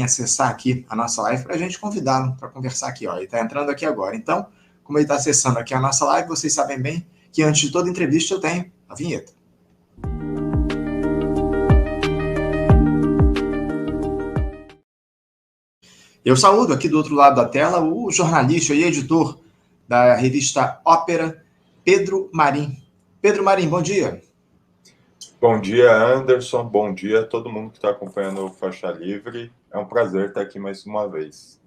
acessar aqui a nossa live para a gente convidá-lo para conversar aqui. Ó. Ele está entrando aqui agora. Então, como ele está acessando aqui a nossa live, vocês sabem bem que antes de toda entrevista eu tenho a vinheta. Eu saúdo aqui do outro lado da tela o jornalista e editor da revista Ópera, Pedro Marim. Pedro Marim, bom dia. Bom dia, Anderson. Bom dia a todo mundo que está acompanhando o Faixa Livre. É um prazer estar aqui mais uma vez.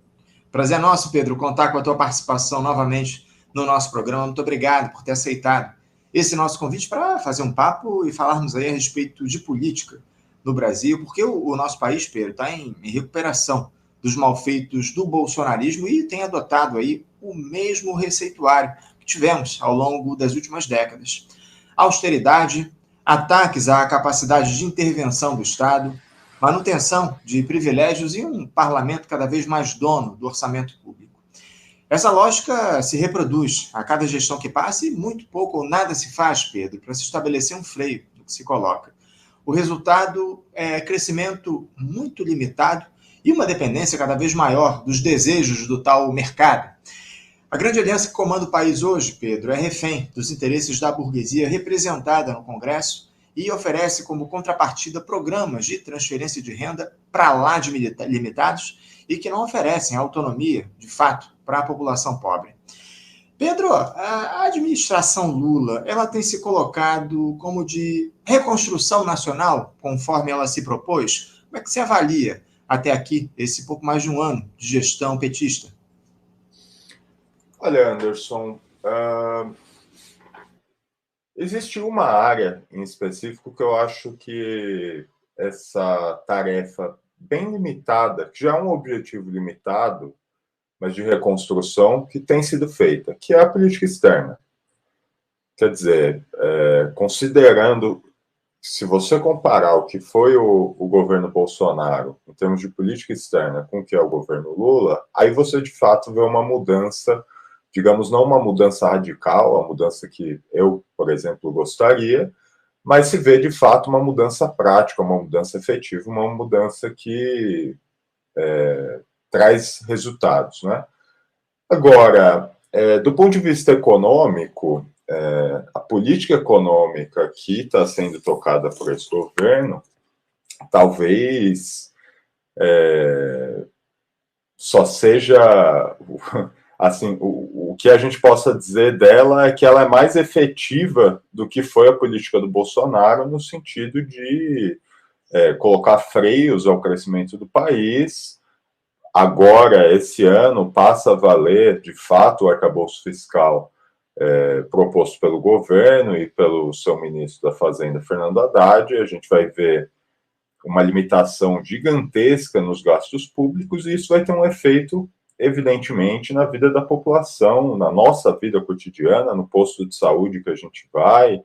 Prazer nosso, Pedro, contar com a tua participação novamente no nosso programa. Muito obrigado por ter aceitado esse nosso convite para fazer um papo e falarmos aí a respeito de política no Brasil, porque o nosso país, Pedro, está em recuperação dos malfeitos do bolsonarismo e tem adotado aí o mesmo receituário que tivemos ao longo das últimas décadas. Austeridade, ataques à capacidade de intervenção do Estado, manutenção de privilégios e um parlamento cada vez mais dono do orçamento público. Essa lógica se reproduz a cada gestão que passa e muito pouco ou nada se faz, Pedro, para se estabelecer um freio no que se coloca. O resultado é crescimento muito limitado e uma dependência cada vez maior dos desejos do tal mercado. A grande aliança que comanda o país hoje, Pedro, é refém dos interesses da burguesia representada no Congresso e oferece como contrapartida programas de transferência de renda para lá de limitados e que não oferecem autonomia, de fato, para a população pobre. Pedro, a administração Lula, ela tem se colocado como de reconstrução nacional, conforme ela se propôs? Como é que você avalia até aqui esse pouco mais de um ano de gestão petista? Olha, Anderson, existe uma área em específico que eu acho que essa tarefa bem limitada, que já é um objetivo limitado, mas de reconstrução, que tem sido feita, que é a política externa. Quer dizer, considerando, se você comparar o que foi o governo Bolsonaro em termos de política externa com o que é o governo Lula, aí você de fato vê uma mudança, digamos, não uma mudança radical, a mudança que eu, por exemplo, gostaria, mas se vê de fato uma mudança prática, uma mudança efetiva, uma mudança que traz resultados, né? Agora, do ponto de vista econômico, a política econômica que está sendo tocada por esse governo, talvez só seja, assim, o que a gente possa dizer dela é que ela é mais efetiva do que foi a política do Bolsonaro, no sentido de colocar freios ao crescimento do país. Agora, esse ano, passa a valer, de fato, o arcabouço fiscal proposto pelo governo e pelo seu ministro da Fazenda, Fernando Haddad. A gente vai ver uma limitação gigantesca nos gastos públicos e isso vai ter um efeito, evidentemente, na vida da população, na nossa vida cotidiana, no posto de saúde que a gente vai,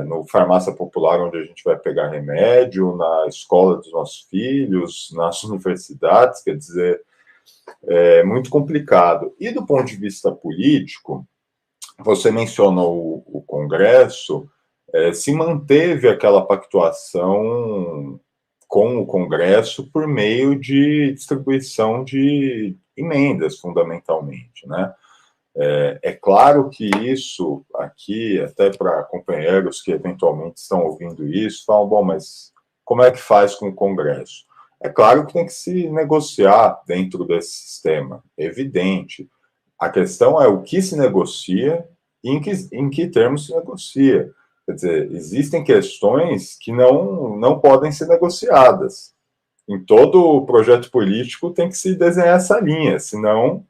no farmácia popular onde a gente vai pegar remédio, na escola dos nossos filhos, nas universidades, quer dizer, é muito complicado. E do ponto de vista político, você mencionou o Congresso, se manteve aquela pactuação com o Congresso por meio de distribuição de emendas, fundamentalmente, né? É claro que isso aqui, até para companheiros que eventualmente estão ouvindo isso, falam, bom, mas como é que faz com o Congresso? É claro que tem que se negociar dentro desse sistema, é evidente. A questão é o que se negocia e em que termos se negocia. Quer dizer, existem questões que não podem ser negociadas. Em todo projeto político tem que se desenhar essa linha, senão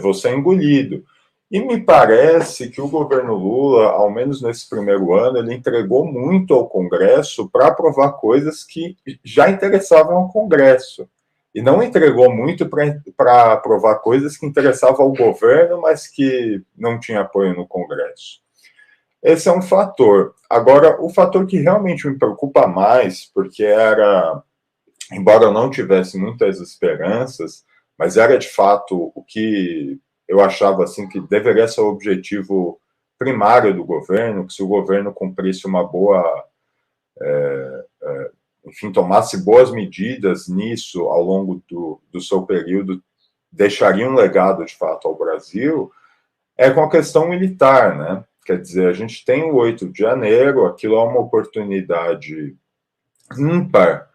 você é engolido. E me parece que o governo Lula, ao menos nesse primeiro ano, ele entregou muito ao Congresso para aprovar coisas que já interessavam ao Congresso. E não entregou muito para aprovar coisas que interessavam ao governo, mas que não tinha apoio no Congresso. Esse é um fator. Agora, o fator que realmente me preocupa mais, porque era, embora eu não tivesse muitas esperanças, mas era de fato o que eu achava assim que deveria ser o objetivo primário do governo, que se o governo cumprisse uma boa enfim, tomasse boas medidas nisso ao longo do seu período, deixaria um legado, de fato, ao Brasil, é com a questão militar, né? Quer dizer, a gente tem o 8 de janeiro, aquilo é uma oportunidade ímpar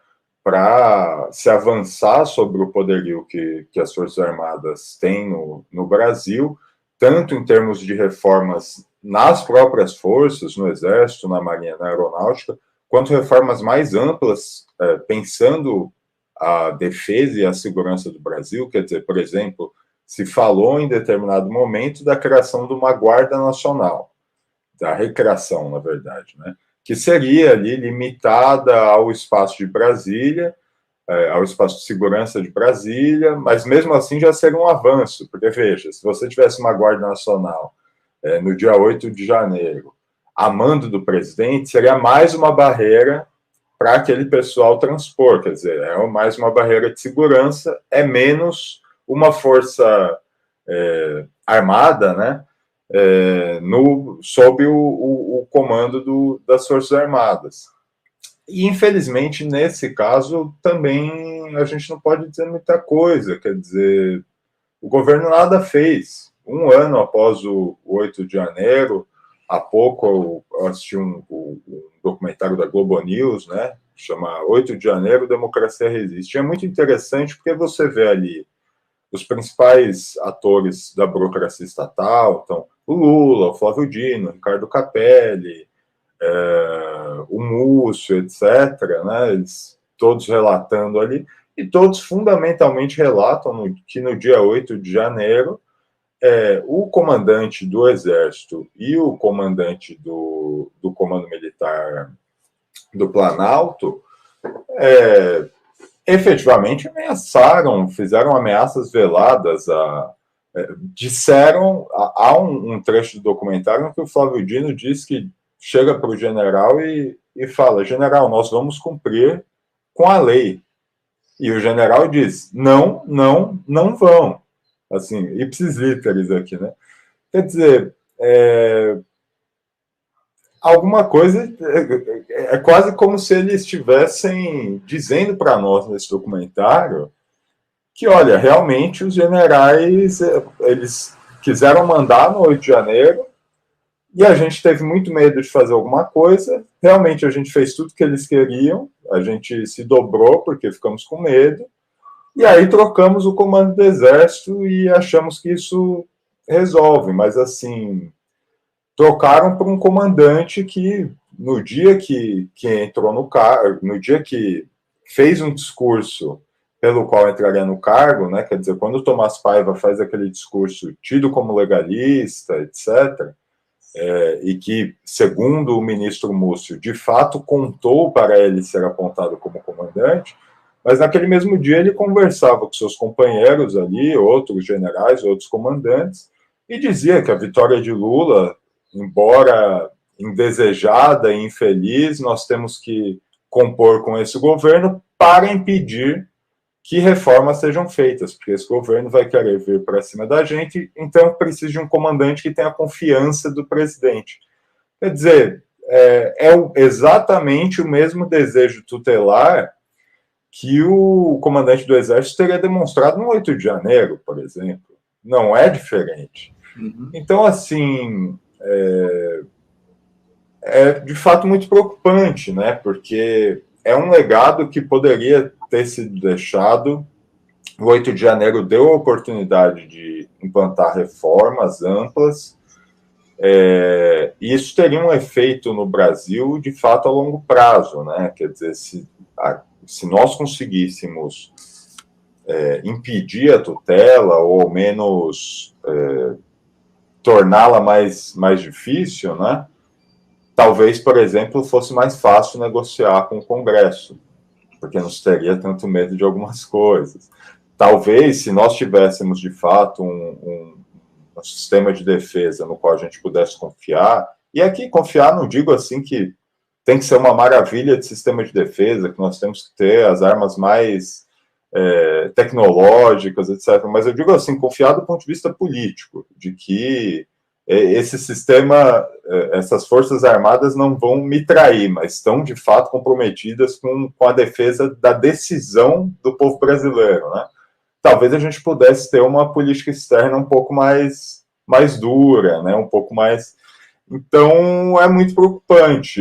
para se avançar sobre o poderio que as Forças Armadas têm no Brasil, tanto em termos de reformas nas próprias forças, no Exército, na Marinha, na Aeronáutica, quanto reformas mais amplas, pensando a defesa e a segurança do Brasil. Quer dizer, por exemplo, se falou em determinado momento da criação de uma Guarda Nacional, da recriação, na verdade, né? Que seria ali limitada ao espaço de Brasília, ao espaço de segurança de Brasília, mas mesmo assim já seria um avanço, porque, veja, se você tivesse uma Guarda Nacional no dia 8 de janeiro, a mando do presidente, seria mais uma barreira para aquele pessoal transpor, quer dizer, é mais uma barreira de segurança, é menos uma força armada, né, sob o comando das Forças Armadas. E, infelizmente, nesse caso, também a gente não pode dizer muita coisa, quer dizer, o governo nada fez. Um ano após o 8 de janeiro, há pouco eu assisti um documentário da Globo News, né, chama 8 de janeiro, Democracia Resiste. É muito interessante porque você vê ali os principais atores da burocracia estatal, então, o Lula, o Flávio Dino, o Ricardo Capelli, o Múcio, etc., né, eles todos relatando ali, e todos fundamentalmente relatam que no dia 8 de janeiro, o comandante do Exército e o comandante do Comando Militar do Planalto efetivamente ameaçaram, fizeram ameaças veladas, disseram, há um trecho do documentário em que o Flávio Dino diz que chega para o general e fala: general, nós vamos cumprir com a lei. E o general diz: não, não, não vão. Assim, ipsis literis aqui, né? Quer dizer, alguma coisa, é quase como se eles estivessem dizendo para nós nesse documentário que, olha, realmente os generais, eles quiseram mandar no 8 de janeiro, e a gente teve muito medo de fazer alguma coisa. Realmente a gente fez tudo que eles queriam, a gente se dobrou porque ficamos com medo, e aí trocamos o comando do Exército e achamos que isso resolve. Mas, assim, trocaram por um comandante que, no dia que entrou no cargo, no dia que fez um discurso pelo qual entraria no cargo, né, quer dizer, quando o Tomás Paiva faz aquele discurso tido como legalista, etc., e que, segundo o ministro Múcio, de fato contou para ele ser apontado como comandante, mas naquele mesmo dia ele conversava com seus companheiros ali, outros generais, outros comandantes, e dizia que a vitória de Lula, embora indesejada e infeliz, nós temos que compor com esse governo para impedir que reformas sejam feitas, porque esse governo vai querer vir para cima da gente, então precisa de um comandante que tenha a confiança do presidente. Quer dizer, exatamente o mesmo desejo tutelar que o comandante do Exército teria demonstrado no 8 de janeiro, por exemplo. Não é diferente. Uhum. Então, assim, de fato muito preocupante, né? Porque é um legado que poderia ter sido deixado. O 8 de janeiro deu a oportunidade de implantar reformas amplas, e isso teria um efeito no Brasil, de fato, a longo prazo, né? Quer dizer, se nós conseguíssemos impedir a tutela, ou ao menos torná-la mais difícil, né? Talvez, por exemplo, fosse mais fácil negociar com o Congresso, porque não se teria tanto medo de algumas coisas. Talvez, se nós tivéssemos, de fato, um sistema de defesa no qual a gente pudesse confiar, e aqui confiar não digo assim que tem que ser uma maravilha de sistema de defesa, que nós temos que ter as armas mais tecnológicas, etc. Mas eu digo assim, confiar do ponto de vista político, de que esse sistema, essas forças armadas não vão me trair, mas estão de fato comprometidas com a defesa da decisão do povo brasileiro, né? Talvez a gente pudesse ter uma política externa um pouco mais dura, né? Um pouco mais... Então, é muito preocupante.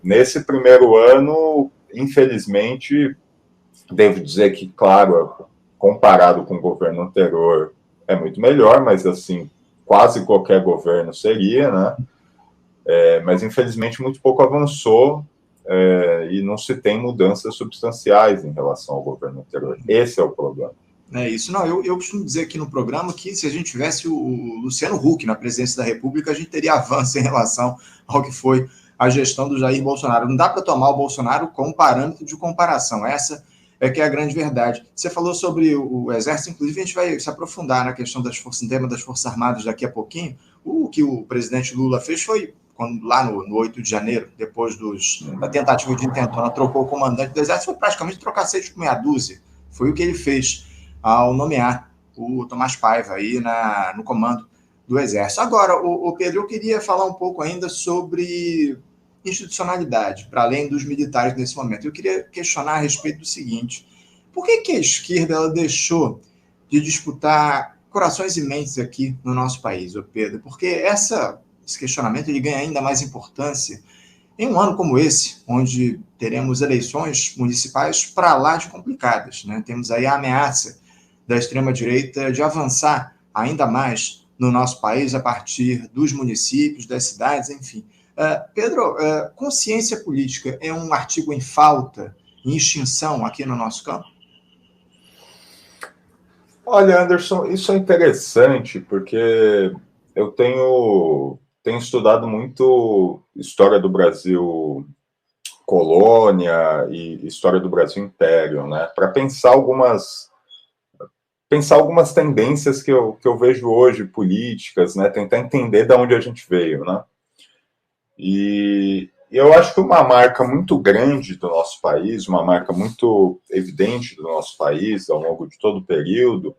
Nesse primeiro ano, infelizmente, devo dizer que, claro, comparado com o governo anterior, é muito melhor, mas, assim, quase qualquer governo seria, né? Mas, infelizmente, muito pouco avançou e não se tem mudanças substanciais em relação ao governo anterior. Esse é o problema. É isso. Não, eu costumo dizer aqui no programa que se a gente tivesse o Luciano Huck na presidência da República, a gente teria avanço em relação ao que foi a gestão do Jair Bolsonaro. Não dá para tomar o Bolsonaro como parâmetro de comparação. Essa é que é a grande verdade. Você falou sobre o Exército, inclusive a gente vai se aprofundar na questão das forças, no tema das Forças Armadas daqui a pouquinho. O que o presidente Lula fez foi, lá no 8 de janeiro, depois da tentativa de intentona, trocou o comandante do Exército, foi praticamente trocar 6 por meia dúzia. Foi o que ele fez ao nomear o Tomás Paiva aí no comando do Exército. Agora, o Pedro, eu queria falar um pouco ainda sobre institucionalidade, para além dos militares nesse momento. Eu queria questionar a respeito do seguinte: por que a esquerda ela deixou de disputar corações e mentes aqui no nosso país, Pedro? Porque esse questionamento ele ganha ainda mais importância em um ano como esse, onde teremos eleições municipais para lá de complicadas, né? Temos aí a ameaça da extrema-direita de avançar ainda mais no nosso país a partir dos municípios, das cidades, enfim. Pedro, consciência política é um artigo em falta, em extinção aqui no nosso campo? Olha, Anderson, isso é interessante, porque eu tenho estudado muito história do Brasil colônia e história do Brasil império, né? Para pensar algumas tendências que eu vejo hoje, políticas, né? Tentar entender de onde a gente veio, né? E eu acho que uma marca muito grande do nosso país, uma marca muito evidente do nosso país ao longo de todo o período,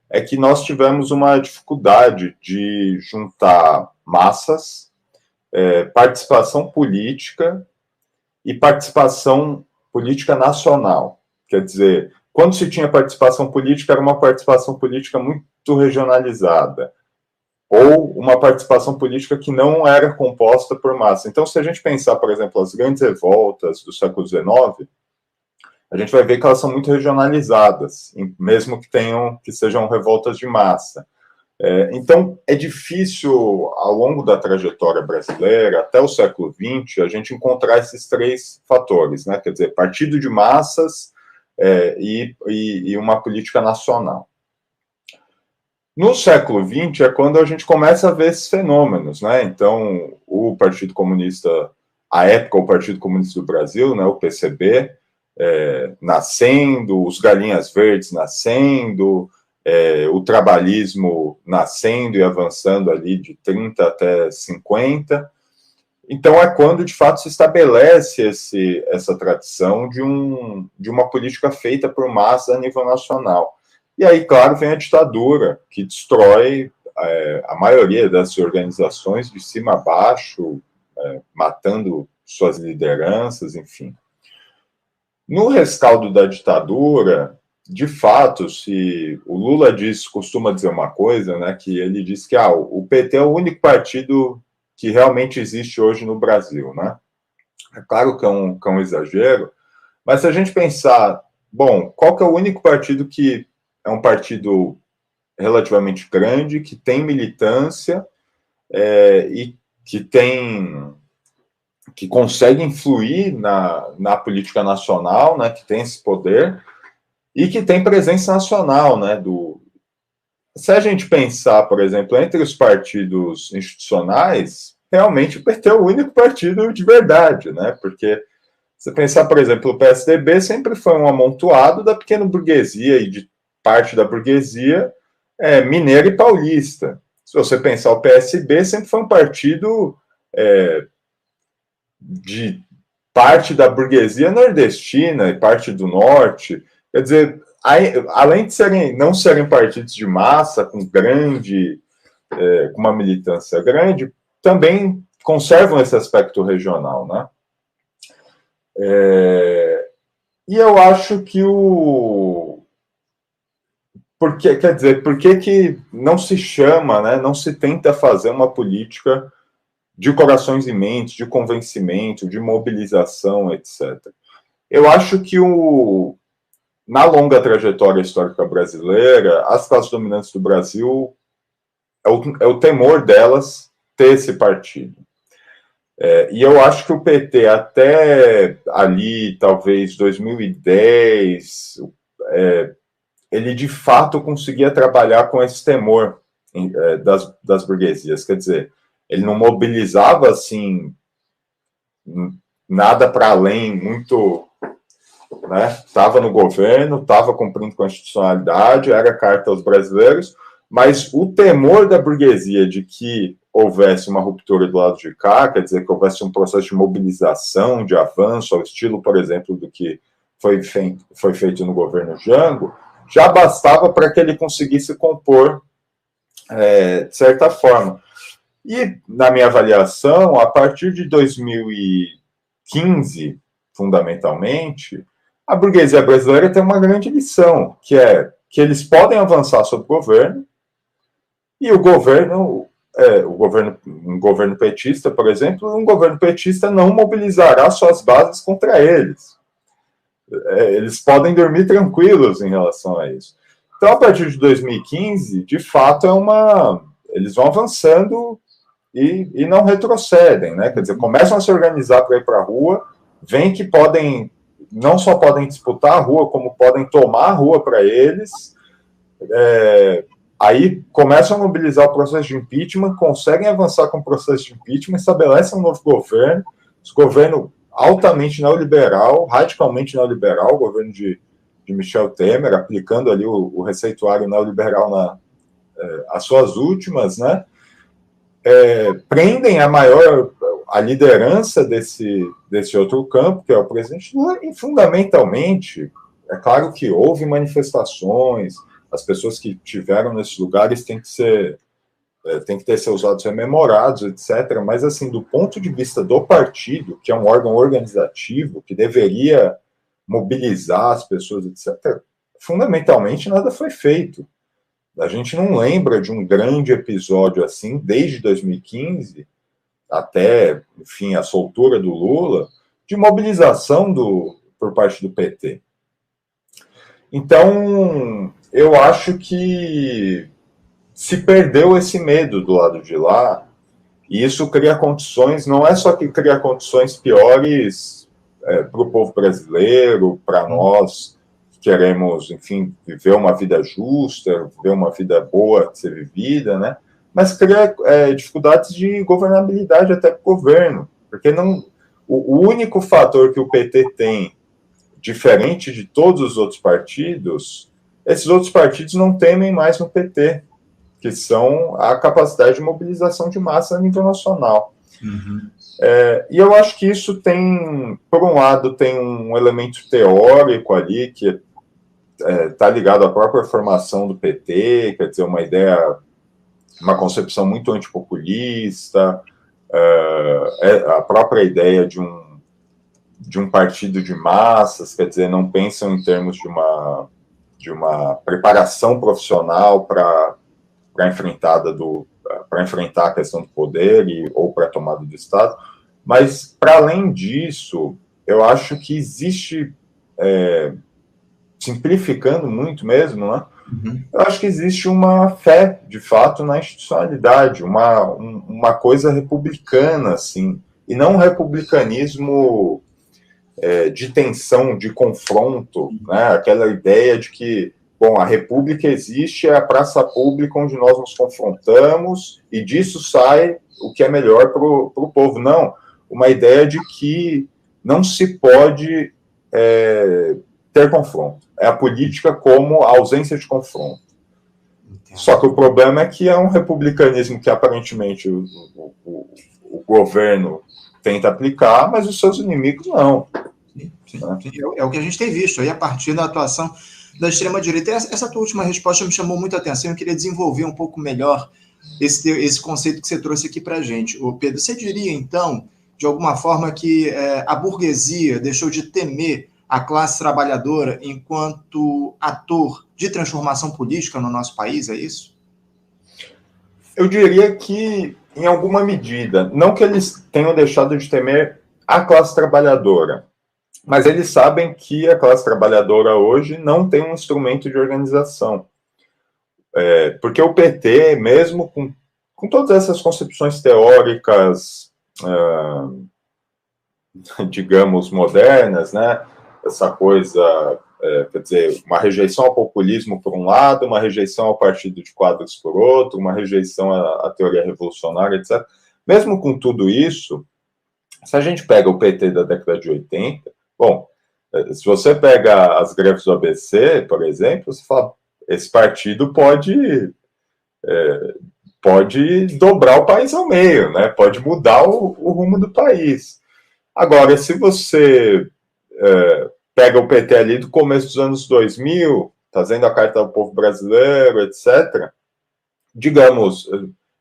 é que nós tivemos uma dificuldade de juntar massas, participação política e participação política nacional. Quer dizer, quando se tinha participação política, era uma participação política muito regionalizada, ou uma participação política que não era composta por massa. Então, se a gente pensar, por exemplo, as grandes revoltas do século XIX, a gente vai ver que elas são muito regionalizadas, mesmo que sejam revoltas de massa. Então, é difícil, ao longo da trajetória brasileira, até o século XX, a gente encontrar esses três fatores, né? Quer dizer, partido de massas e uma política nacional. No século XX é quando a gente começa a ver esses fenômenos, né? Então, o Partido Comunista, à época, o Partido Comunista do Brasil, né, o PCB, nascendo, os Galinhas Verdes nascendo, o trabalhismo nascendo e avançando ali de 30 até 50. Então, é quando, de fato, se estabelece essa tradição de uma política feita por massa a nível nacional. E aí, claro, vem a ditadura, que destrói a maioria das organizações de cima a baixo, matando suas lideranças, enfim. No rescaldo da ditadura, de fato, se o Lula costuma dizer uma coisa, né, que ele diz que o PT é o único partido que realmente existe hoje no Brasil, né? É claro que é um exagero, mas se a gente pensar, bom, qual que é o único partido que é um partido relativamente grande, que tem militância e que consegue influir na política nacional, né, que tem esse poder e que tem presença nacional, né? Se a gente pensar, por exemplo, entre os partidos institucionais, realmente o PT é o único partido de verdade, né? Porque se pensar, por exemplo, o PSDB sempre foi um amontoado da pequena burguesia e de parte da burguesia mineira e paulista. Se você pensar, o PSB sempre foi um partido de parte da burguesia nordestina e parte do norte. Quer dizer, além de não serem partidos de massa, com grande com uma militância grande, também conservam esse aspecto regional, né? E eu acho que por que não se chama, né, não se tenta fazer uma política de corações e mentes, de convencimento, de mobilização, etc. Eu acho que na longa trajetória histórica brasileira, as classes dominantes do Brasil, é o temor delas ter esse partido. E eu acho que o PT, até ali, talvez 2010, ele de fato conseguia trabalhar com esse temor das burguesias. Quer dizer, ele não mobilizava assim nada para além, muito, né? Estava no governo, estava cumprindo constitucionalidade, era carta aos brasileiros, mas o temor da burguesia de que houvesse uma ruptura do lado de cá, quer dizer, que houvesse um processo de mobilização, de avanço, ao estilo, por exemplo, do que foi feito no governo Jango, já bastava para que ele conseguisse compor de certa forma. E, na minha avaliação, a partir de 2015, fundamentalmente, a burguesia brasileira tem uma grande lição, que é que eles podem avançar sobre o governo, e um governo petista, por exemplo, um governo petista não mobilizará suas bases contra eles. Eles podem dormir tranquilos em relação a isso. Então, a partir de 2015, de fato, eles vão avançando e não retrocedem, né? Quer dizer, começam a se organizar para ir para a rua, veem que não só podem disputar a rua, como podem tomar a rua para eles, aí começam a mobilizar o processo de impeachment, conseguem avançar com o processo de impeachment, estabelecem um novo governo, esse governo altamente neoliberal, radicalmente neoliberal, o governo de Michel Temer, aplicando ali o receituário neoliberal as suas últimas, né? Prendem a liderança desse outro campo, que é o presidente Lula, e fundamentalmente, é claro que houve manifestações, as pessoas que estiveram nesses lugares têm que ter seus atos rememorados, etc. Mas, assim, do ponto de vista do partido, que é um órgão organizativo, que deveria mobilizar as pessoas, etc., fundamentalmente nada foi feito. A gente não lembra de um grande episódio assim, desde 2015, até, enfim, a soltura do Lula, de mobilização por parte do PT. Então, eu acho que se perdeu esse medo do lado de lá, e isso cria condições, não é só que cria condições piores para o povo brasileiro, para nós que queremos, enfim, viver uma vida justa, viver uma vida boa de ser vivida, né? Mas cria dificuldades de governabilidade até para o governo, porque o único fator que o PT tem, diferente de todos os outros partidos, esses outros partidos não temem mais no PT, que são a capacidade de mobilização de massa a nível nacional. Uhum. E eu acho que isso por um lado, tem um elemento teórico ali, que está ligado à própria formação do PT, quer dizer, uma concepção muito antipopulista, a própria ideia de um partido de massas, quer dizer, não pensam em termos de uma preparação profissional para enfrentar a questão do poder ou para a tomada do Estado. Mas, para além disso, eu acho que existe, simplificando muito mesmo, né? Uhum. Eu acho que existe uma fé, de fato, na institucionalidade, uma coisa republicana, assim, e não um republicanismo de tensão, de confronto, né? Aquela ideia de que, bom, a república existe, é a praça pública onde nós nos confrontamos e disso sai o que é melhor para o povo. Não, uma ideia de que não se pode ter confronto. É a política como a ausência de confronto. Entendo. Só que o problema é que é um republicanismo que aparentemente o governo tenta aplicar, mas os seus inimigos não. Sim. É o que a gente tem visto aí a partir da atuação da extrema-direita. Essa tua última resposta me chamou muita atenção, eu queria desenvolver um pouco melhor esse conceito que você trouxe aqui para a gente. Ô Pedro, você diria, então, de alguma forma, que a burguesia deixou de temer a classe trabalhadora enquanto ator de transformação política no nosso país, é isso? Eu diria que, em alguma medida, não que eles tenham deixado de temer a classe trabalhadora, mas eles sabem que a classe trabalhadora hoje não tem um instrumento de organização. Porque o PT, mesmo com todas essas concepções teóricas, digamos, modernas, né? Essa coisa, quer dizer, uma rejeição ao populismo por um lado, uma rejeição ao partido de quadros por outro, uma rejeição à teoria revolucionária, etc. Mesmo com tudo isso, se a gente pega o PT da década de 80, bom, se você pega as greves do ABC, por exemplo, você fala, esse partido pode dobrar o país ao meio, né? Pode mudar o rumo do país. Agora, se você pega o PT ali do começo dos anos 2000, fazendo a Carta do Povo Brasileiro, etc., digamos,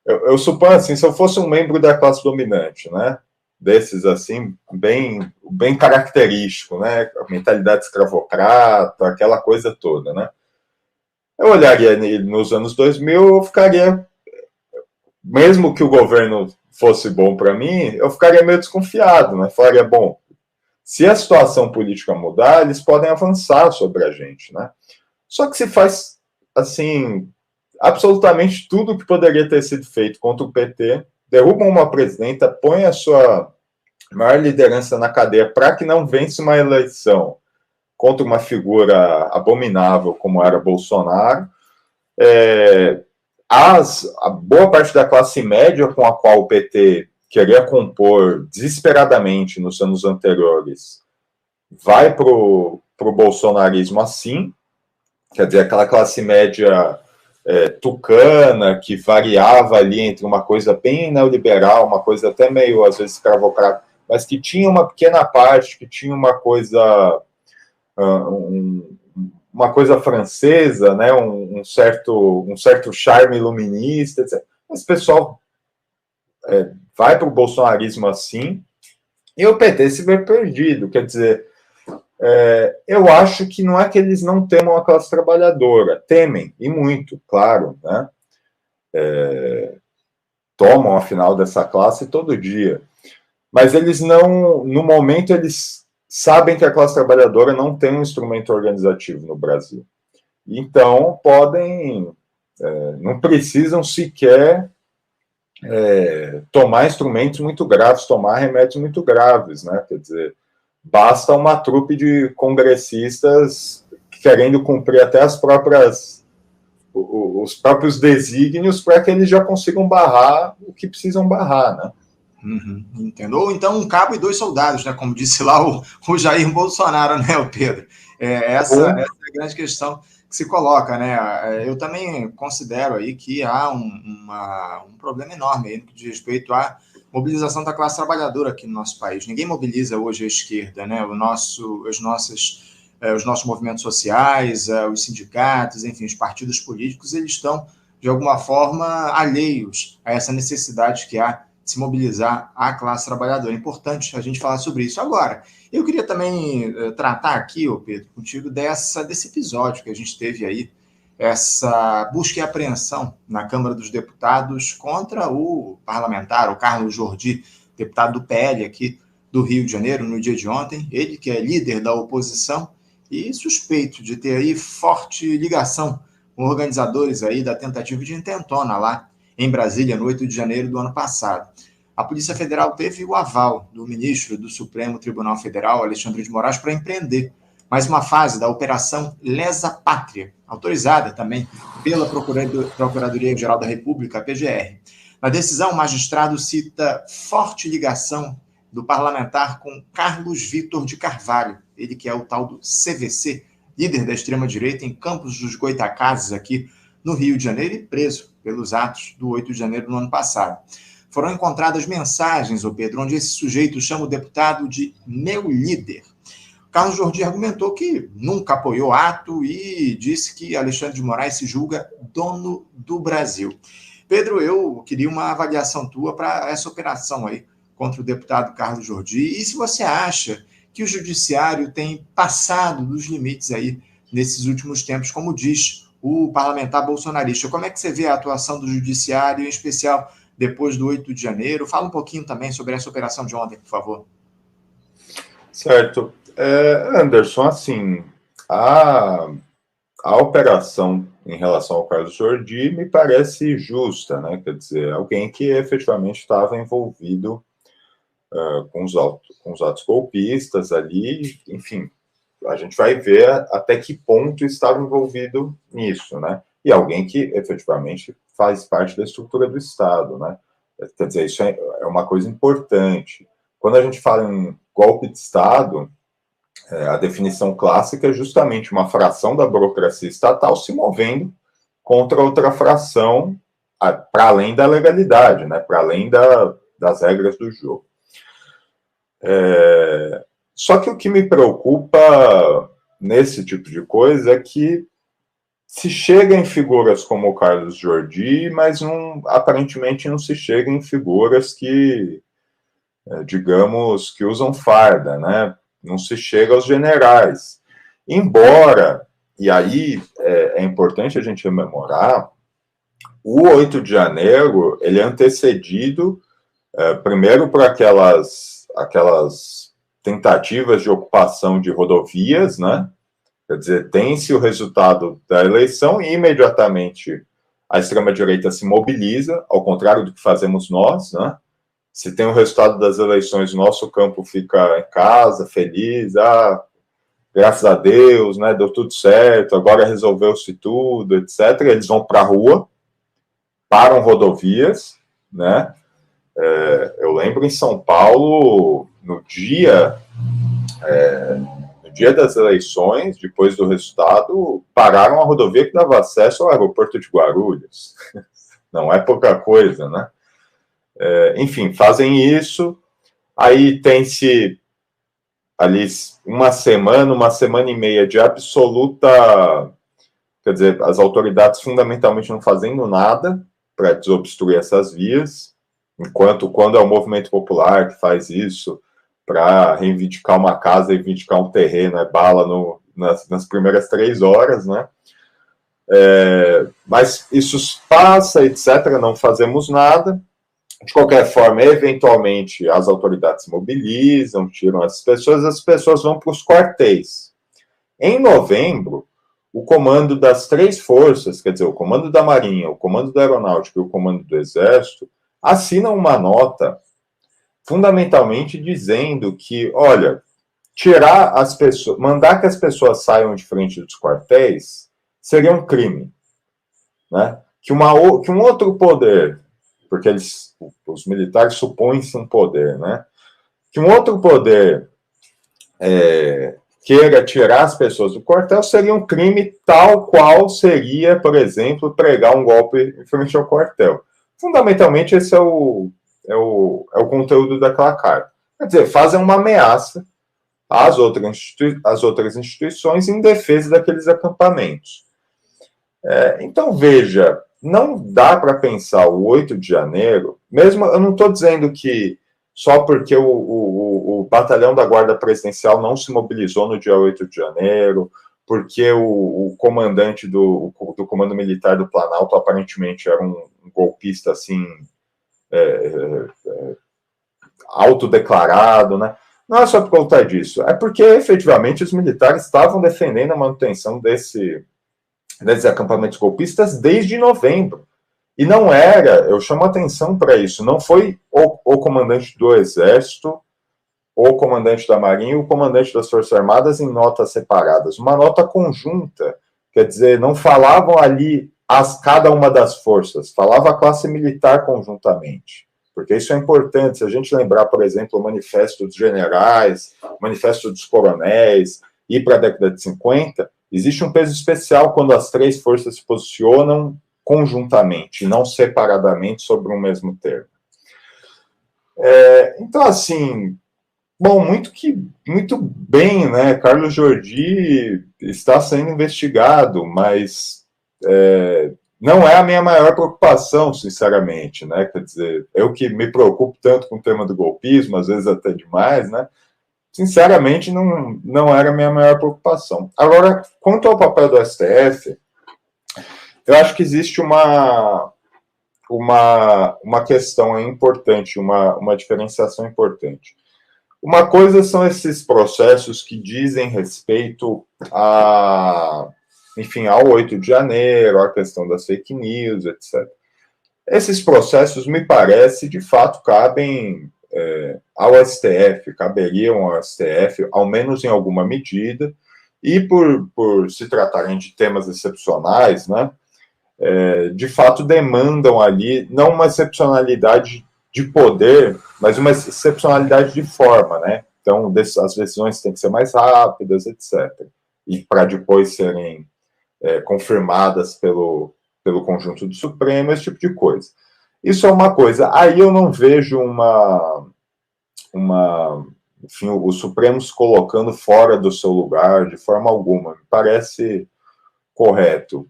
eu suponho assim, se eu fosse um membro da classe dominante, né? Desses, assim, bem característico, né? A mentalidade escravocrata, aquela coisa toda, né? Eu olharia nos anos 2000, eu ficaria, mesmo que o governo fosse bom para mim, eu ficaria meio desconfiado, né? Falaria, bom, se a situação política mudar, eles podem avançar sobre a gente, né? Só que se faz, assim, absolutamente tudo que poderia ter sido feito contra o PT, derrubam uma presidenta, põe a sua maior liderança na cadeia para que não vence uma eleição contra uma figura abominável como era Bolsonaro. A boa parte da classe média com a qual o PT queria compor desesperadamente nos anos anteriores vai para o bolsonarismo assim, quer dizer, aquela classe média tucana, que variava ali entre uma coisa bem neoliberal, uma coisa até meio, às vezes, escravocrata, mas que tinha uma pequena parte, que tinha uma coisa uma coisa francesa, né, um certo charme iluminista, etc. Esse pessoal vai para o bolsonarismo assim, e o PT se vê perdido. Quer dizer, eu acho que não é que eles não temam a classe trabalhadora, temem, e muito, claro, né? Tomam a final dessa classe todo dia. Mas eles não, no momento, eles sabem que a classe trabalhadora não tem um instrumento organizativo no Brasil. Então, não precisam sequer tomar instrumentos muito graves, tomar remédios muito graves, né? Quer dizer, basta uma trupe de congressistas querendo cumprir até os próprios desígnios para que eles já consigam barrar o que precisam barrar, né? Entendo. Ou então um cabo e 2 soldados, né? Como disse lá o Jair Bolsonaro, né, o Pedro? Essa é a grande questão que se coloca, né? Eu também considero aí que há um problema enorme aí no que diz respeito à mobilização da classe trabalhadora aqui no nosso país. Ninguém mobiliza hoje a esquerda, né? Os nossos movimentos sociais, os sindicatos, enfim, os partidos políticos, eles estão, de alguma forma, alheios a essa necessidade que há de se mobilizar a classe trabalhadora. É importante a gente falar sobre isso. Agora, eu queria também tratar aqui, Pedro, contigo, desse episódio que a gente teve aí, essa busca e apreensão na Câmara dos Deputados contra o parlamentar, o Carlos Jordi, deputado do PL aqui do Rio de Janeiro, no dia de ontem, ele que é líder da oposição e suspeito de ter aí forte ligação com organizadores aí da tentativa de intentona lá em Brasília, no 8 de janeiro do ano passado. A Polícia Federal teve o aval do ministro do Supremo Tribunal Federal, Alexandre de Moraes, para empreender mais uma fase da Operação Lesa Pátria, autorizada também pela Procuradoria-Geral da República, a PGR. Na decisão, o magistrado cita forte ligação do parlamentar com Carlos Vitor de Carvalho, ele que é o tal do CVC, líder da extrema-direita em Campos dos Goytacazes, aqui no Rio de Janeiro, e preso pelos atos do 8 de janeiro do ano passado. Foram encontradas mensagens, Pedro, onde esse sujeito chama o deputado de meu líder. Carlos Jordi argumentou que nunca apoiou o ato e disse que Alexandre de Moraes se julga dono do Brasil. Pedro, eu queria uma avaliação tua para essa operação aí contra o deputado Carlos Jordi, e se você acha que o judiciário tem passado dos limites aí nesses últimos tempos, como diz o parlamentar bolsonarista. Como é que você vê a atuação do judiciário, em especial depois do 8 de janeiro? Fala um pouquinho também sobre essa operação de ontem, por favor. Certo. Anderson, assim, a operação em relação ao Carlos Jordi me parece justa, né? Quer dizer, alguém que efetivamente estava envolvido com os atos golpistas ali, enfim, a gente vai ver até que ponto estava envolvido nisso, né? E alguém que efetivamente faz parte da estrutura do Estado, né? Quer dizer, isso é uma coisa importante. Quando a gente fala em golpe de Estado, a definição clássica é justamente uma fração da burocracia estatal se movendo contra outra fração para além da legalidade, né? Para além das regras do jogo. Só que o que me preocupa nesse tipo de coisa é que se chega em figuras como o Carlos Jordi, mas aparentemente não se chega em figuras que, digamos, que usam farda, né? Não se chega aos generais. Embora, e aí é importante a gente rememorar, o 8 de janeiro, ele é antecedido, primeiro por aquelas tentativas de ocupação de rodovias, né? Quer dizer, tem-se o resultado da eleição e imediatamente a extrema-direita se mobiliza, ao contrário do que fazemos nós, né? Se tem o resultado das eleições, o nosso campo fica em casa, feliz, graças a Deus, né? Deu tudo certo, agora resolveu-se tudo, etc. Eles vão para a rua, param rodovias, né? Eu lembro em São Paulo, no dia das eleições, depois do resultado, pararam a rodovia que dava acesso ao aeroporto de Guarulhos. Não é pouca coisa, né? Enfim, fazem isso, aí tem-se ali uma semana e meia de absoluta, quer dizer, as autoridades fundamentalmente não fazendo nada para desobstruir essas vias, enquanto quando é o movimento popular que faz isso, para reivindicar uma casa, reivindicar um terreno, é bala nas primeiras 3 horas, né? Mas isso passa, etc., não fazemos nada. De qualquer forma, eventualmente, as autoridades se mobilizam, tiram as pessoas vão para os quartéis. Em novembro, o comando das 3 forças, quer dizer, o comando da Marinha, o comando da Aeronáutica e o comando do Exército, assinam uma nota fundamentalmente dizendo que, olha, tirar as pessoas, mandar que as pessoas saiam de frente dos quartéis seria um crime, né? Que um outro poder, porque os militares supõem-se um poder, né? Que um outro poder queira tirar as pessoas do quartel seria um crime tal qual seria, por exemplo, pregar um golpe em frente ao quartel. Fundamentalmente, esse é o conteúdo daquela carta. Quer dizer, fazem uma ameaça às outras instituições em defesa daqueles acampamentos. Então, veja, não dá para pensar o 8 de janeiro, mesmo, eu não estou dizendo que só porque o batalhão da Guarda Presidencial não se mobilizou no dia 8 de janeiro, porque o comandante do Comando Militar do Planalto aparentemente era um golpista, assim, autodeclarado, né? Não é só por conta disso, é porque efetivamente os militares estavam defendendo a manutenção desses acampamentos golpistas desde novembro. E não era, eu chamo atenção para isso, não foi o comandante do Exército, o comandante da Marinha e o comandante das Forças Armadas em notas separadas, uma nota conjunta, quer dizer, não falavam ali cada uma das forças, falava a classe militar conjuntamente, porque isso é importante, se a gente lembrar, por exemplo, o manifesto dos generais, o manifesto dos coronéis, e para a década de 50, existe um peso especial quando as 3 forças se posicionam conjuntamente, não separadamente sobre um mesmo termo. Então, assim, bom, muito bem, né? Carlos Jordi está sendo investigado, mas não é a minha maior preocupação, sinceramente, né? Quer dizer, eu que me preocupo tanto com o tema do golpismo, às vezes até demais, né? Sinceramente, não era a minha maior preocupação. Agora, quanto ao papel do STF, eu acho que existe uma questão importante, uma diferenciação importante. Uma coisa são esses processos que dizem respeito enfim, ao 8 de janeiro, à questão das fake news, etc. Esses processos, me parece, de fato, cabem ao STF, caberiam ao STF, ao menos em alguma medida, e por se tratarem de temas excepcionais, né, de fato demandam ali, não uma excepcionalidade de poder, mas uma excepcionalidade de forma, né? Então, as decisões têm que ser mais rápidas, etc. E para depois serem confirmadas pelo conjunto do Supremo, esse tipo de coisa. Isso é uma coisa. Aí eu não vejo enfim, o Supremo se colocando fora do seu lugar de forma alguma. Me parece correto.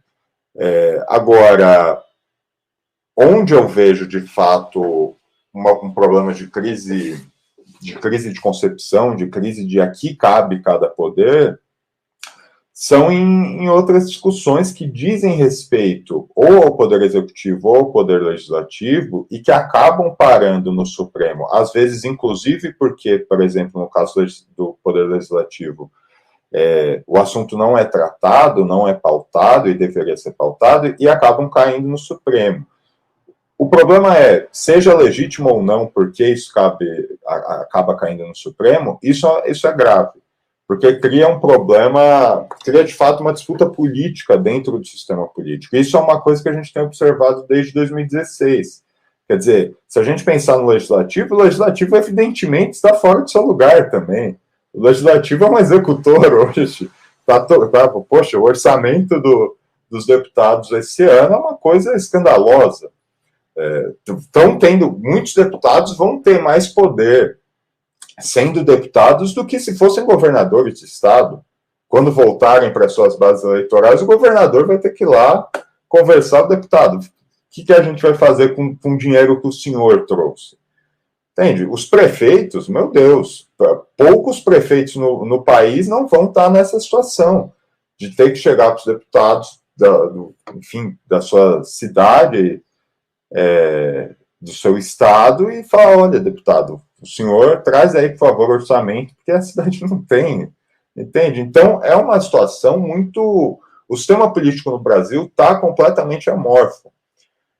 Agora, onde eu vejo, de fato, um problema de crise de concepção, de crise de aqui cabe cada poder, são em outras discussões que dizem respeito ou ao Poder Executivo ou ao Poder Legislativo e que acabam parando no Supremo, às vezes, inclusive porque, por exemplo, no caso do Poder Legislativo, o assunto não é tratado, não é pautado e deveria ser pautado, e acabam caindo no Supremo. O problema é, seja legítimo ou não, porque isso acaba caindo no Supremo, isso é grave, porque cria um problema, cria de fato uma disputa política dentro do sistema político. Isso é uma coisa que a gente tem observado desde 2016. Quer dizer, se a gente pensar no Legislativo, o Legislativo evidentemente está fora do seu lugar também. O Legislativo é um executor hoje. Poxa, o orçamento dos deputados esse ano é uma coisa escandalosa. Muitos deputados vão ter mais poder sendo deputados do que se fossem governadores de estado. Quando voltarem para suas bases eleitorais, o governador vai ter que ir lá conversar com o deputado. O que a gente vai fazer com o dinheiro que o senhor trouxe? Entende? Os prefeitos, meu Deus, poucos prefeitos no país não vão estar nessa situação de ter que chegar para os deputados enfim, da sua cidade, do seu estado e falar, olha, deputado, o senhor traz aí, por favor, orçamento, porque a cidade não tem, entende? Então, é uma situação muito... O sistema político no Brasil está completamente amorfo.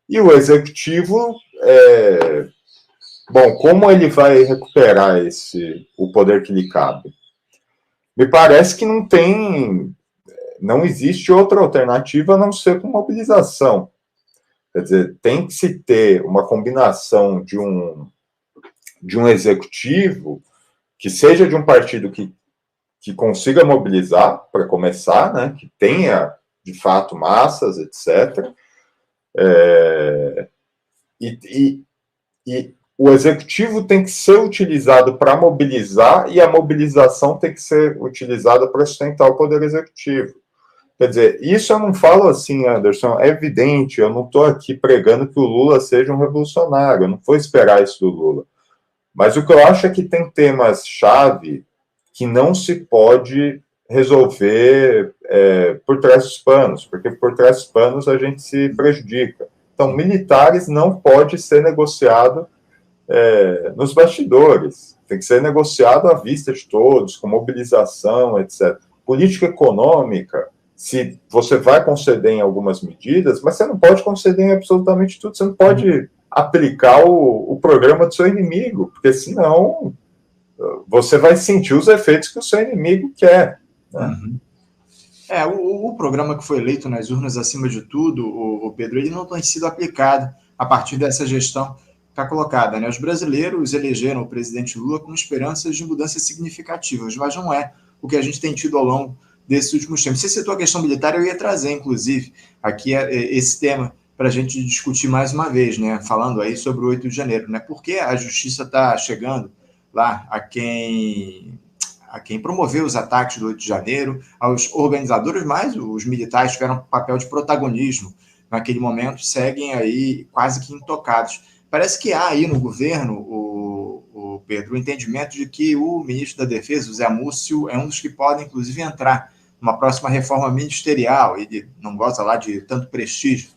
E o executivo, bom, como ele vai recuperar o poder que lhe cabe? Me parece que não existe outra alternativa a não ser com mobilização. Quer dizer, tem que se ter uma combinação de um executivo que seja de um partido que consiga mobilizar, para começar, né, que tenha, de fato, massas, etc. E o executivo tem que ser utilizado para mobilizar e a mobilização tem que ser utilizada para sustentar o poder executivo. Quer dizer, isso eu não falo assim, Anderson, é evidente, eu não estou aqui pregando que o Lula seja um revolucionário, eu não vou esperar isso do Lula. Mas o que eu acho é que tem temas-chave que não se pode resolver por trás dos panos, porque por trás dos panos a gente se prejudica. Então, militares não pode ser negociado nos bastidores, tem que ser negociado à vista de todos, com mobilização, etc. Política econômica, se você vai conceder em algumas medidas, mas você não pode conceder em absolutamente tudo, você não pode aplicar o programa do seu inimigo, porque senão você vai sentir os efeitos que o seu inimigo quer. Né? Uhum. O programa que foi eleito nas urnas, acima de tudo, o Pedro, ele não tem sido aplicado a partir dessa gestão que está colocada. Né? Os brasileiros elegeram o presidente Lula com esperanças de mudanças significativas, mas não é o que a gente tem tido ao longo desses últimos tempos. Você citou a questão militar, eu ia trazer, inclusive, aqui esse tema para a gente discutir mais uma vez, né? Falando aí sobre o 8 de janeiro, né? Porque a justiça está chegando lá a quem promoveu os ataques do 8 de janeiro, aos organizadores, mas os militares tiveram um papel de protagonismo naquele momento, seguem aí quase que intocados. Parece que há aí no governo, o Pedro, o entendimento de que o ministro da Defesa, o Zé Múcio, é um dos que podem, inclusive, entrar numa próxima reforma ministerial. Ele não gosta lá de tanto prestígio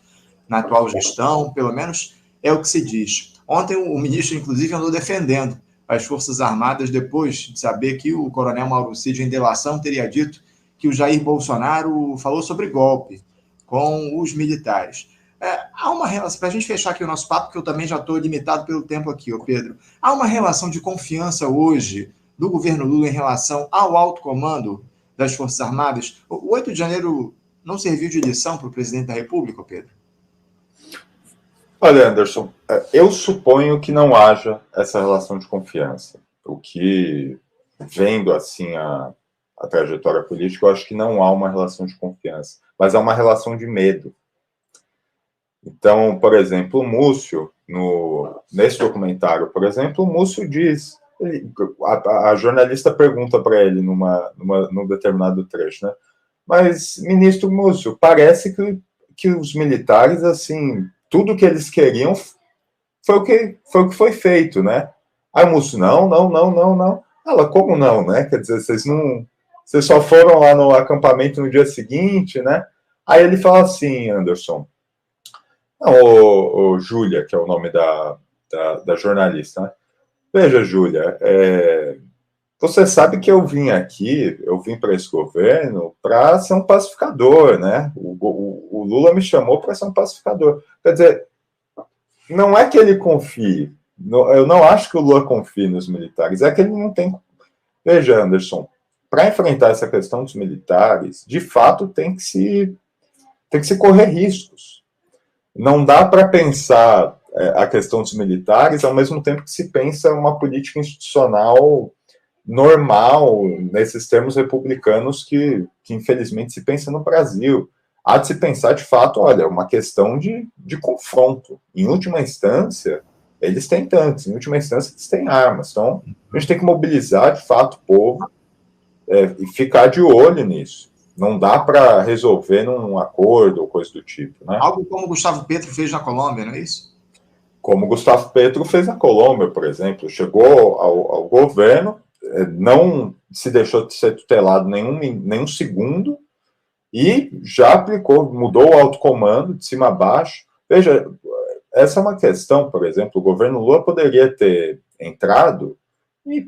na atual gestão, pelo menos é o que se diz. Ontem o ministro, inclusive, andou defendendo as Forças Armadas depois de saber que o coronel Mauro Cid, em delação, teria dito que o Jair Bolsonaro falou sobre golpe com os militares. Há uma relação, para a gente fechar aqui o nosso papo, que eu também já estou limitado pelo tempo aqui, Pedro, há uma relação de confiança hoje do governo Lula em relação ao alto comando das Forças Armadas? O 8 de janeiro não serviu de lição para o presidente da República, Pedro? Olha, Anderson, eu suponho que não haja essa relação de confiança. O que, vendo assim a trajetória política, eu acho que não há uma relação de confiança, mas há uma relação de medo. Então, por exemplo, o Múcio, nesse documentário, por exemplo, o Múcio diz, a jornalista pergunta para ele num determinado trecho, né? Mas, ministro Múcio, parece que os militares, assim, tudo que eles queriam foi o que foi feito, né? Aí o Múcio, não. Ela, como não, né? Quer dizer, vocês só foram lá no acampamento no dia seguinte, né? Aí ele fala assim, Anderson, não, Júlia, que é o nome da jornalista, né? Veja, Júlia, você sabe que eu vim para esse governo para ser um pacificador, né? O Lula me chamou para ser um pacificador. Quer dizer, não é que ele confie, eu não acho que o Lula confie nos militares, é que ele não tem... Veja, Anderson, para enfrentar essa questão dos militares, de fato tem que se correr riscos. Não dá para pensar a questão dos militares ao mesmo tempo que se pensa uma política institucional normal, nesses termos republicanos que infelizmente se pensa no Brasil. Há de se pensar, de fato, olha, uma questão de confronto. Em última instância, eles têm tanques, em última instância, eles têm armas. Então, a gente tem que mobilizar, de fato, o povo e ficar de olho nisso. Não dá para resolver num acordo ou coisa do tipo, né? Algo como o Gustavo Petro fez na Colômbia, não é isso? Como o Gustavo Petro fez na Colômbia, por exemplo. Chegou ao governo, não se deixou de ser tutelado nenhum segundo e já aplicou, mudou o alto comando de cima a baixo. Veja, essa é uma questão, por exemplo, o governo Lula poderia ter entrado e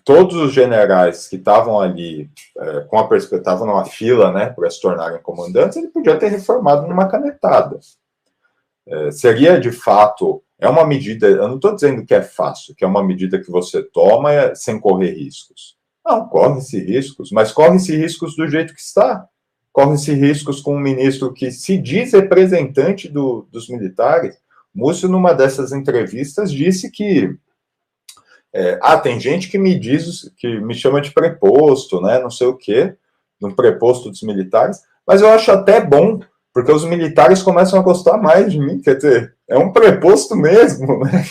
todos os generais que estavam ali com a perspectiva, estavam numa fila, né, para se tornarem comandantes, ele podia ter reformado numa canetada. Seria, de fato, é uma medida, eu não estou dizendo que é fácil, que é uma medida que você toma sem correr riscos. Não, corre-se riscos, mas corre-se riscos do jeito que está. Corre-se riscos com um ministro que se diz representante dos militares. Múcio, numa dessas entrevistas, disse que tem gente que me chama de preposto, né, não sei o quê, no preposto dos militares, mas eu acho até bom, porque os militares começam a gostar mais de mim, quer dizer, é um preposto mesmo, né?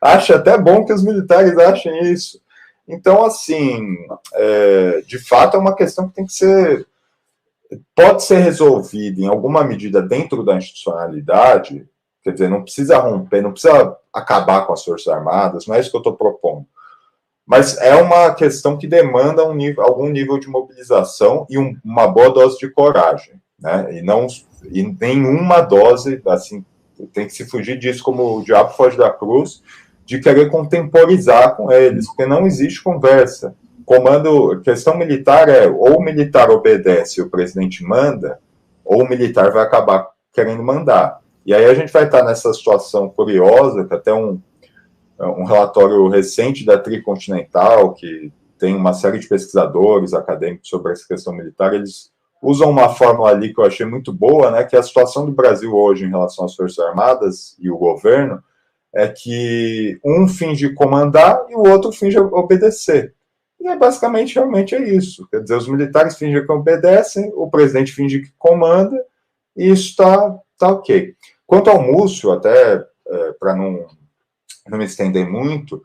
Acho até bom que os militares achem isso. Então, assim, de fato é uma questão que pode ser resolvida em alguma medida dentro da institucionalidade, quer dizer, não precisa romper, não precisa acabar com as Forças Armadas, não é isso que eu estou propondo. Mas é uma questão que demanda algum nível de mobilização e uma boa dose de coragem, né? E nenhuma dose, assim, tem que se fugir disso, como o diabo foge da cruz, de querer contemporizar com eles, porque não existe conversa. Questão militar ou o militar obedece e o presidente manda, ou o militar vai acabar querendo mandar. E aí a gente vai estar nessa situação curiosa, que até um relatório recente da Tricontinental, que tem uma série de pesquisadores acadêmicos sobre essa questão militar, eles usam uma fórmula ali que eu achei muito boa, né, que a situação do Brasil hoje em relação às Forças Armadas e o governo é que um finge comandar e o outro finge obedecer. E basicamente, realmente é isso. Quer dizer, os militares fingem que obedecem, o presidente finge que comanda, e isso está ok. Quanto ao Múcio, até para não me estender muito,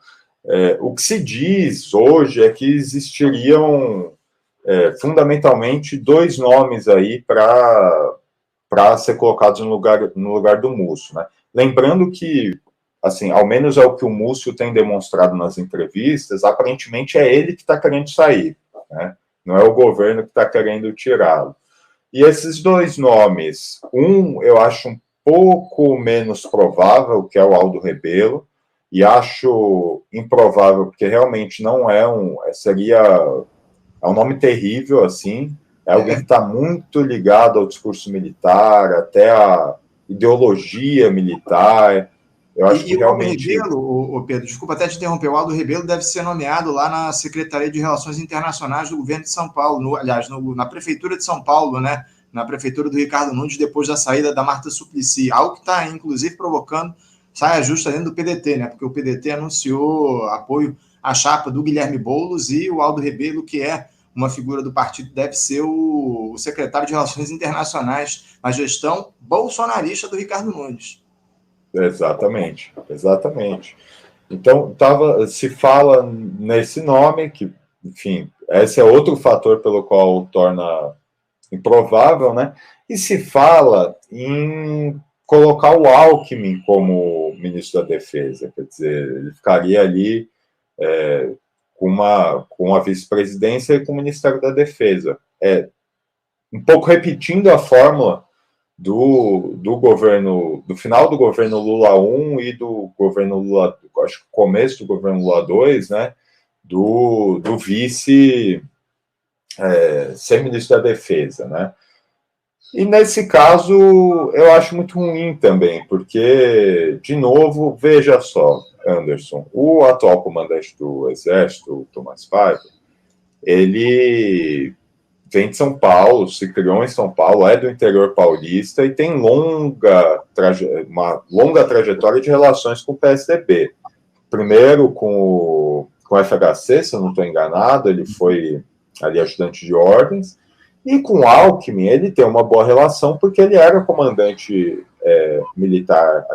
o que se diz hoje é que existiriam fundamentalmente dois nomes aí para para ser colocados no lugar do Múcio, né? Lembrando que, assim, ao menos é o que o Múcio tem demonstrado nas entrevistas, aparentemente é ele que está querendo sair, né? Não é o governo que está querendo tirá-lo. E esses dois nomes, eu acho um pouco menos provável, que é o Aldo Rebelo, e acho improvável, porque realmente não é é um nome terrível, assim, é alguém que está muito ligado ao discurso militar, até a ideologia militar. Eu acho que realmente... o Aldo Rebelo, Pedro, desculpa até te interromper, o Aldo Rebelo deve ser nomeado lá na Secretaria de Relações Internacionais do Governo de São Paulo, na Prefeitura de São Paulo, né? Na Prefeitura do Ricardo Nunes, depois da saída da Marta Suplicy, algo que está, inclusive, provocando saia justa dentro do PDT, né? Porque o PDT anunciou apoio à chapa do Guilherme Boulos e o Aldo Rebelo, que é uma figura do partido, deve ser o secretário de Relações Internacionais na gestão bolsonarista do Ricardo Nunes. Exatamente. Então, se fala nesse nome, que, enfim, esse é outro fator pelo qual torna improvável, né? E se fala em colocar o Alckmin como ministro da Defesa, quer dizer, ele ficaria ali com a vice-presidência e com o Ministério da Defesa. Um pouco repetindo a fórmula do governo, do final do governo Lula 1 e do governo Lula, acho que começo do governo Lula 2, né, do vice ser ministro da Defesa, né. E nesse caso eu acho muito ruim também, porque, de novo, veja só, Anderson, o atual comandante do Exército, o Tomás Paiva, ele vem de São Paulo, se criou em São Paulo, é do interior paulista e tem uma longa trajetória de relações com o PSDB. Primeiro com o FHC, se eu não estou enganado, ele foi ali ajudante de ordens, e com o Alckmin ele tem uma boa relação porque ele era comandante militar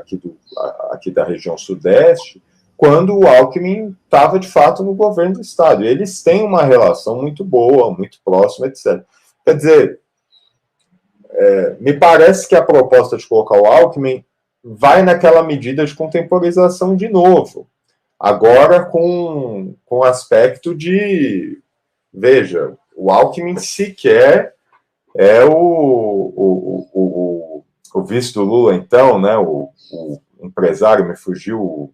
aqui da região sudeste, quando o Alckmin estava, de fato, no governo do Estado. E eles têm uma relação muito boa, muito próxima, etc. Quer dizer, me parece que a proposta de colocar o Alckmin vai naquela medida de contemporização de novo. Agora com aspecto de... Veja, o Alckmin sequer é o vice do Lula, então, né? O empresário, me fugiu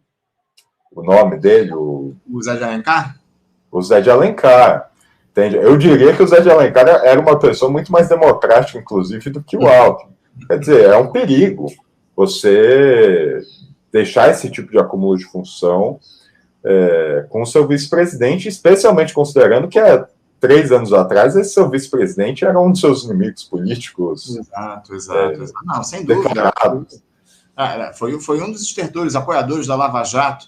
o nome dele, o Zé de Alencar? O Zé de Alencar. Entende? Eu diria que o Zé de Alencar era uma pessoa muito mais democrática, inclusive, do que o Alckmin. Quer dizer, é um perigo você deixar esse tipo de acúmulo de função com o seu vice-presidente, especialmente considerando que 3 anos atrás esse seu vice-presidente era um dos seus inimigos políticos. Exato. Não, sem dúvida. Foi um dos estertores, apoiadores da Lava Jato,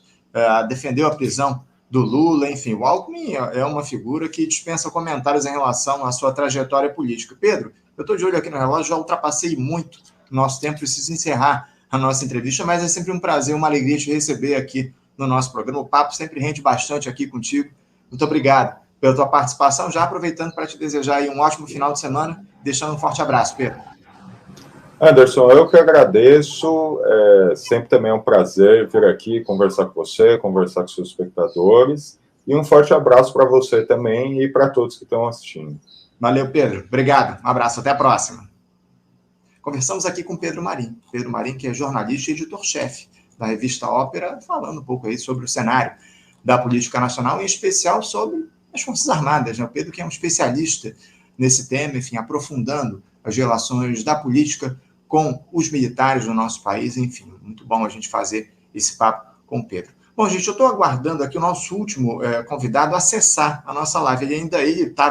defendeu a prisão do Lula, enfim. O Alckmin é uma figura que dispensa comentários em relação à sua trajetória política. Pedro, eu estou de olho aqui no relógio, já ultrapassei muito o nosso tempo, preciso encerrar a nossa entrevista, mas é sempre um prazer, uma alegria te receber aqui no nosso programa. O papo sempre rende bastante aqui contigo. Muito obrigado pela tua participação, já aproveitando para te desejar aí um ótimo final de semana, deixando um forte abraço, Pedro. Anderson, eu que agradeço, sempre também é um prazer vir aqui conversar com você, conversar com seus espectadores, e um forte abraço para você também e para todos que estão assistindo. Valeu, Pedro. Obrigado. Um abraço. Até a próxima. Conversamos aqui com Pedro Marim. Pedro Marim, que é jornalista e editor-chefe da revista Ópera, falando um pouco aí sobre o cenário da política nacional, em especial sobre as Forças Armadas, né? O Pedro, que é um especialista nesse tema, enfim, aprofundando as relações da política com os militares do nosso país, enfim, muito bom a gente fazer esse papo com o Pedro. Bom, gente, eu estou aguardando aqui o nosso último convidado acessar a nossa live. Ele estava